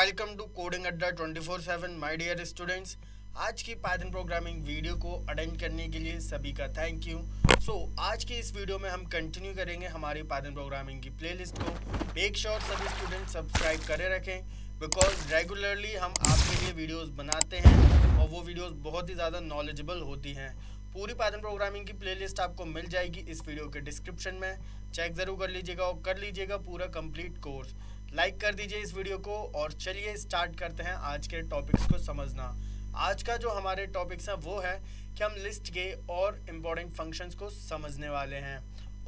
Welcome to coding अड्डा 24/7 my dear students. आज की पाइथन प्रोग्रामिंग वीडियो को अटेंड करने के लिए सभी का थैंक यू। आज की इस वीडियो में हम कंटिन्यू करेंगे हमारी पाइथन प्रोग्रामिंग की प्लेलिस्ट को। मेक श्योर सभी स्टूडेंट सब्सक्राइब करे रखें बिकॉज रेगुलरली हम आपके लिए वीडियोस बनाते हैं और वो वीडियोस बहुत ही ज़्यादा नॉलेजेबल होती हैं। पूरी पाइथन प्रोग्रामिंग की प्लेलिस्ट आपको मिल जाएगी इस वीडियो के डिस्क्रिप्शन में, चेक ज़रूर कर लीजिएगा और कर लीजिएगा पूरा कंप्लीट कोर्स। लाइक कर दीजिए इस वीडियो को और चलिए स्टार्ट करते हैं आज के टॉपिक्स को समझना। आज का जो हमारे टॉपिक्स हैं वो है कि हम लिस्ट के और इम्पोर्टेंट फंक्शंस को समझने वाले हैं।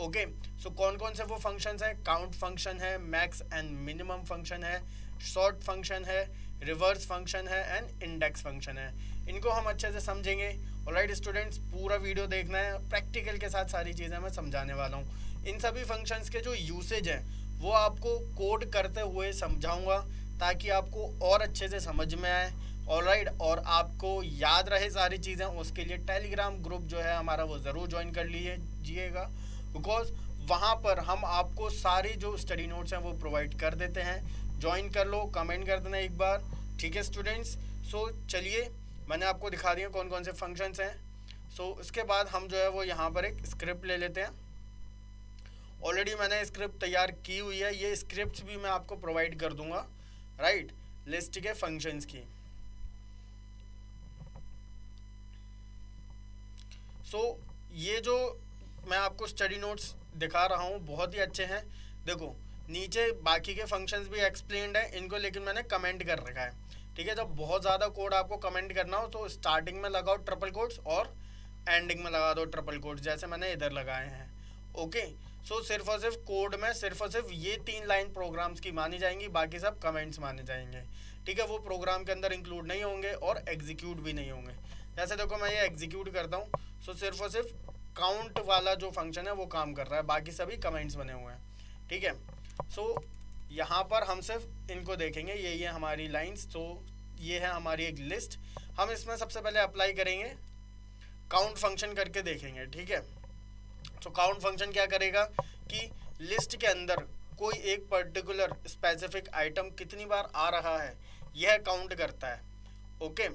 ओके, सो कौन कौन से वो फंक्शंस हैं? काउंट फंक्शन है, मैक्स एंड मिनिमम फंक्शन है, शॉर्ट फंक्शन है, रिवर्स फंक्शन है एंड इंडेक्स फंक्शन है। इनको हम अच्छे से समझेंगे। ऑलराइट स्टूडेंट्स, पूरा वीडियो देखना है, प्रैक्टिकल के साथ सारी चीज़ें मैं समझाने वाला हूँ। इन सभी फंक्शंस के जो यूसेज हैं वो आपको कोड करते हुए समझाऊंगा ताकि आपको और अच्छे से समझ में आए। ऑलराइट, और आपको याद रहे सारी चीज़ें, उसके लिए टेलीग्राम ग्रुप जो है हमारा वो ज़रूर ज्वाइन कर लीजिएगा बिकॉज वहाँ पर हम आपको सारी जो स्टडी नोट्स हैं वो प्रोवाइड कर देते हैं। ज्वाइन कर लो, कमेंट कर देना एक बार, ठीक है स्टूडेंट्स। चलिए मैंने आपको दिखा दिया कौन कौन से फंक्शंस हैं। इसके बाद हम जो है वो यहाँ पर एक स्क्रिप्ट ले लेते हैं। ऑलरेडी मैंने स्क्रिप्ट तैयार की हुई है, ये स्क्रिप्ट्स भी मैं आपको प्रोवाइड कर दूंगा, राइट, लिस्ट के फंक्शंस की। ये जो मैं आपको स्टडी नोट्स दिखा रहा हूँ बहुत ही अच्छे हैं। देखो नीचे बाकी के फंक्शंस भी एक्सप्लेन्ड है इनको, लेकिन मैंने कमेंट कर रखा है, ठीक है। जब बहुत ज़्यादा कोड आपको कमेंट करना हो तो स्टार्टिंग में लगाओ ट्रिपल कोट्स और एंडिंग में लगा दो ट्रिपल कोट्स, जैसे मैंने इधर लगाए हैं। ओके, सिर्फ और सिर्फ कोड में सिर्फ और सिर्फ ये 3 लाइन प्रोग्राम्स की मानी जाएंगी, बाकी सब कमेंट्स माने जाएंगे, ठीक है। वो प्रोग्राम के अंदर इंक्लूड नहीं होंगे और एग्जीक्यूट भी नहीं होंगे। जैसे देखो मैं ये एग्जीक्यूट करता हूँ, सिर्फ और सिर्फ काउंट वाला जो फंक्शन है वो काम कर रहा है, बाकी सभी कमेंट्स बने हुए हैं, ठीक है। यहाँ पर हम सिर्फ इनको देखेंगे, ये हमारी लाइन्स। ये है हमारी एक लिस्ट। हम इसमें सबसे पहले अप्लाई करेंगे काउंट फंक्शन करके देखेंगे, ठीक है। काउंट फंक्शन क्या करेगा कि लिस्ट के अंदर कोई एक पर्टिकुलर स्पेसिफिक आइटम कितनी बार आ रहा है यह काउंट करता है। ओके,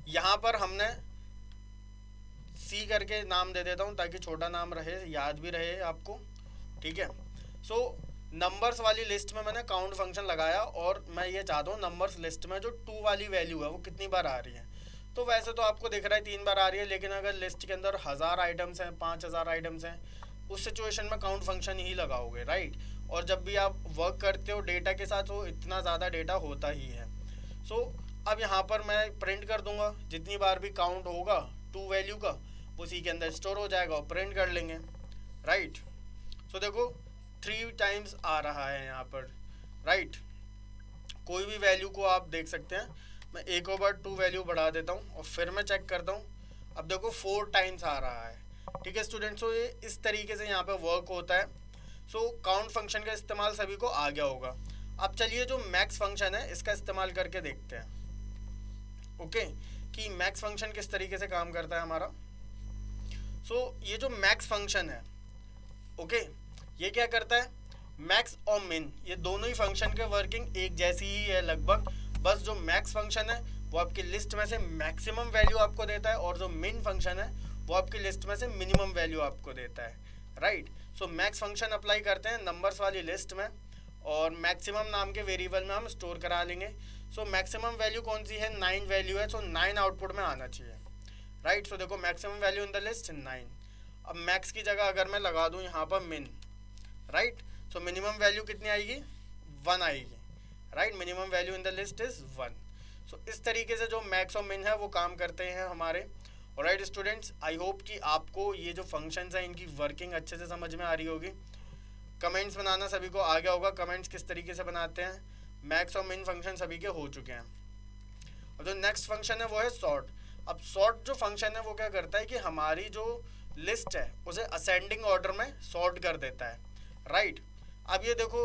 यहाँ पर हमने सी करके नाम दे देता हूँ ताकि छोटा नाम रहे, याद भी रहे आपको, ठीक है। नंबर्स वाली लिस्ट में मैंने काउंट फंक्शन लगाया और मैं ये चाहता हूँ नंबर्स लिस्ट में जो 2 वाली वैल्यू है वो कितनी बार आ रही है। तो वैसे तो आपको दिख रहा है 3 बार आ रही है, लेकिन अगर लिस्ट के अंदर 1000 आइटम्स हैं, 5000 आइटम्स हैं, उस सिचुएशन में काउंट फंक्शन ही लगाओगे, राइट। और जब भी आप वर्क करते हो डेटा के साथ तो इतना ज़्यादा डेटा होता ही है। अब यहाँ पर मैं प्रिंट कर दूंगा, जितनी बार भी काउंट होगा 2 वैल्यू का उसी के अंदर स्टोर हो जाएगा और प्रिंट कर लेंगे, राइट। देखो 3 टाइम्स आ रहा है यहाँ पर, राइट। कोई भी वैल्यू को आप देख सकते हैं। मैं एक और बार 2 वैल्यू बढ़ा देता हूँ और फिर मैं चेक करता हूँ। अब देखो 4 टाइम्स आ रहा है, ठीक है स्टूडेंट्स। ये इस तरीके से यहाँ पे वर्क होता है। काउंट फंक्शन का इस्तेमाल सभी को आ गया होगा। अब चलिए जो मैक्स फंक्शन है इसका इस्तेमाल करके देखते हैं, ओके, कि मैक्स फंक्शन किस तरीके से काम करता है हमारा। ये जो मैक्स फंक्शन है, ओके, ये क्या करता है, मैक्स और मिन ये दोनों ही फंक्शन के वर्किंग एक जैसी ही है लगभग। बस जो मैक्स फंक्शन है वो आपकी लिस्ट में से मैक्सिमम वैल्यू आपको देता है और जो मिन फंक्शन है वो आपकी लिस्ट में से मिनिमम वैल्यू आपको देता है, राइट। मैक्स फंक्शन अप्लाई करते हैं नंबर्स वाली लिस्ट में और मैक्सिमम नाम के वेरिएबल में हम स्टोर करा लेंगे। मैक्सिमम वैल्यू कौन सी है, 9 वैल्यू है, 9 आउटपुट में आना चाहिए, राइट। देखो maximum value in the list 9। अब मैक्स की जगह अगर मैं लगा दूँ यहाँ पर मिन, राइट, मिनिमम वैल्यू कितनी आएगी, 1 आएगी, right. Minimum value in the list is 1। इस तरीके से जो मैक्स और मिन है वो काम करते हैं हमारे। ऑलराइट स्टूडेंट्स, आई होप कि आपको ये जो फंक्शंस हैं इनकी वर्किंग अच्छे से समझ में आ रही होगी। कमेंट्स बनाना सभी को आ गया होगा, कमेंट्स किस तरीके से बनाते हैं। मैक्स और मिन फंक्शन सभी के हो चुके हैं। और जो नेक्स्ट फंक्शन है वो है सॉर्ट। अब सॉर्ट जो फंक्शन है वो क्या करता है कि हमारी जो लिस्ट है उसे असेंडिंग ऑर्डर में सॉर्ट कर देता है, राइट। अब ये देखो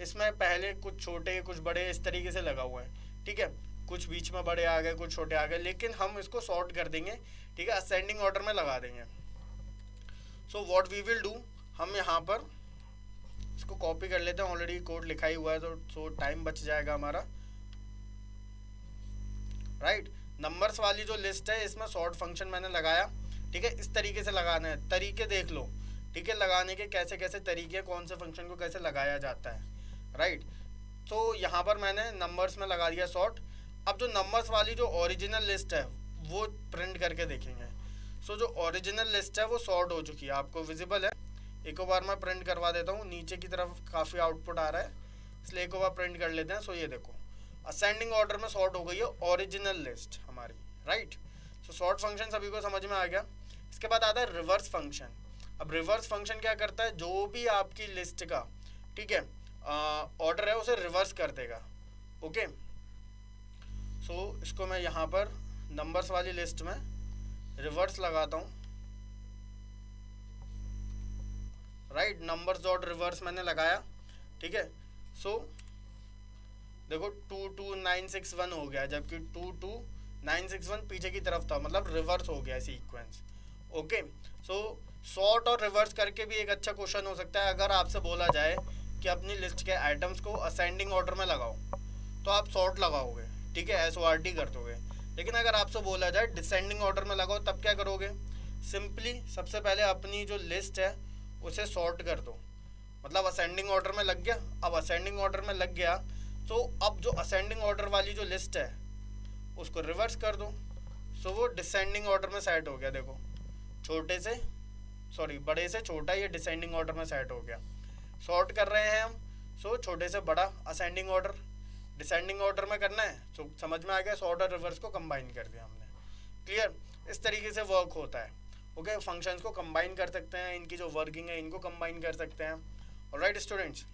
इसमें पहले कुछ छोटे कुछ बड़े इस तरीके से लगा हुआ है, ठीक है। कुछ बीच में बड़े आ गए, कुछ छोटे आ गए, लेकिन हम इसको सॉर्ट कर देंगे, ठीक है, असेंडिंग ऑर्डर में लगा देंगे। व्हाट वी विल डू, हम यहाँ पर इसको कॉपी कर लेते हैं, ऑलरेडी कोड लिखा ही हुआ है तो टाइम बच जाएगा हमारा, राइट। नंबर्स वाली जो लिस्ट है इसमें सॉर्ट फंक्शन मैंने लगाया, ठीक है। इस तरीके से लगाना है, तरीके देख लो, ठीक है, लगाने के कैसे कैसे तरीके, कौन से फंक्शन को कैसे लगाया जाता है, राइट। तो यहाँ पर मैंने नंबर्स में लगा दिया सॉर्ट। अब जो नंबर्स वाली जो ओरिजिनल लिस्ट है वो प्रिंट करके देखेंगे। सो जो ओरिजिनल लिस्ट है वो सॉर्ट हो चुकी है, आपको विजिबल है। एक बार मैं प्रिंट करवा देता हूँ, नीचे की तरफ काफ़ी आउटपुट आ रहा है, इसलिए एक बार प्रिंट कर लेते हैं। सो ये देखो असेंडिंग ऑर्डर में सॉर्ट हो गई है ओरिजिनल लिस्ट हमारी, राइट। सो सॉर्ट फंक्शन सभी को समझ में आ गया। इसके बाद आता है रिवर्स फंक्शन। अब रिवर्स फंक्शन क्या करता है, जो भी आपकी लिस्ट का, ठीक है, ऑर्डर है उसे रिवर्स कर देगा, ओके। सो इसको मैं यहाँ पर नंबर्स वाली लिस्ट में रिवर्स लगाता हूँ, राइट। नंबर्स डॉट रिवर्स मैंने लगाया, ठीक है। सो देखो 22961 हो गया, जबकि 22961 पीछे की तरफ था, मतलब रिवर्स हो गया सीक्वेंस, ओके। सो सॉर्ट और रिवर्स करके भी एक अच्छा क्वेश्चन हो सकता है। अगर आपसे बोला जाए कि अपनी लिस्ट के आइटम्स को असेंडिंग ऑर्डर में लगाओ तो आप सॉर्ट लगाओगे, ठीक है, SORT कर दोगे। लेकिन अगर आपसे बोला जाए डिसेंडिंग ऑर्डर में लगाओ तब क्या करोगे, सिंपली सबसे पहले अपनी जो लिस्ट है उसे सॉर्ट कर दो, मतलब असेंडिंग ऑर्डर में लग गया। अब असेंडिंग ऑर्डर में लग गया तो अब जो असेंडिंग ऑर्डर वाली जो लिस्ट है उसको रिवर्स कर दो, सो वो डिसेंडिंग ऑर्डर में सेट हो गया। देखो छोटे से बड़े से छोटा ये डिसेंडिंग ऑर्डर में सेट हो गया। सॉर्ट कर रहे हैं हम, सो छोटे से बड़ा असेंडिंग ऑर्डर, डिसेंडिंग ऑर्डर में करना है, सो समझ में आ गया, सॉर्ट और रिवर्स को कंबाइन कर दिया हमने, क्लियर। इस तरीके से वर्क होता है, ओके। फंक्शंस को कंबाइन कर सकते हैं, इनकी जो वर्किंग है इनको कंबाइन कर सकते हैं, ऑलराइट स्टूडेंट्स।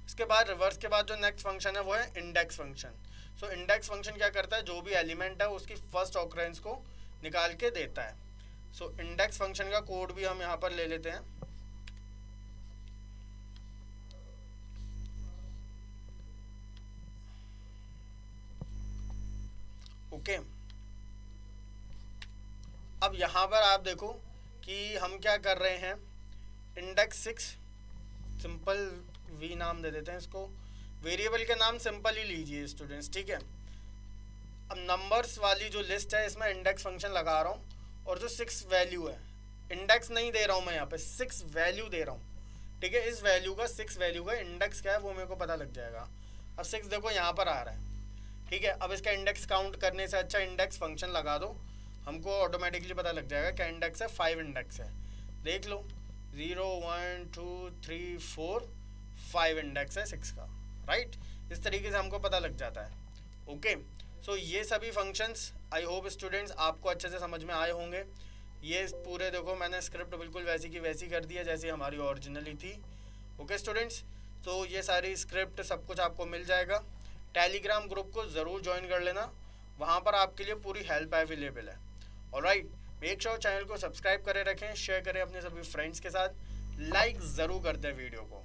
इसके बाद रिवर्स के बाद जो नेक्स्ट फंक्शन है वो है index function. So index function क्या करता है, जो भी एलिमेंट है उसकी फर्स्ट ऑकरेंस को निकाल के देता है। सो इंडेक्स फंक्शन का कोड भी हम यहाँ पर ले लेते हैं, ओके। अब यहाँ पर आप देखो कि हम क्या कर रहे हैं, इंडेक्स 6 सिंपल वी नाम दे देते हैं इसको, वेरिएबल के नाम सिंपल ही लीजिए स्टूडेंट्स, ठीक है। अब नंबर्स वाली जो लिस्ट है इसमें इंडेक्स फंक्शन लगा रहा हूँ, और जो 6 वैल्यू है, इंडेक्स नहीं दे रहा हूँ मैं यहाँ पे, 6 वैल्यू दे रहा हूँ, ठीक है। इस वैल्यू का 6 वैल्यू का इंडेक्स क्या है वो मेरे को पता लग जाएगा। अब 6 देखो यहाँ पर आ रहा है, ठीक है। अब इसका इंडेक्स काउंट करने से अच्छा इंडेक्स फंक्शन लगा दो, हमको ऑटोमेटिकली पता लग जाएगा क्या इंडेक्स है, 5 इंडेक्स है, देख लो 0 1 2 3 4 5 इंडेक्स है 6 का, राइट। इस तरीके से हमको पता लग जाता है, ओके। सो ये सभी फंक्शंस आई होप स्टूडेंट्स आपको अच्छे से समझ में आए होंगे। ये पूरे देखो मैंने स्क्रिप्ट बिल्कुल वैसी की वैसी कर दी है जैसी हमारी ओरिजिनली थी, ओके स्टूडेंट्स। तो ये सारी स्क्रिप्ट सब कुछ आपको मिल जाएगा। टेलीग्राम ग्रुप को ज़रूर ज्वाइन कर लेना, वहाँ पर आपके लिए पूरी हेल्प अवेलेबल है, ऑलराइट। मेक श्योर चैनल को सब्सक्राइब करे रखें, शेयर करें अपने सभी फ्रेंड्स के साथ, लाइक ज़रूर कर दें वीडियो को।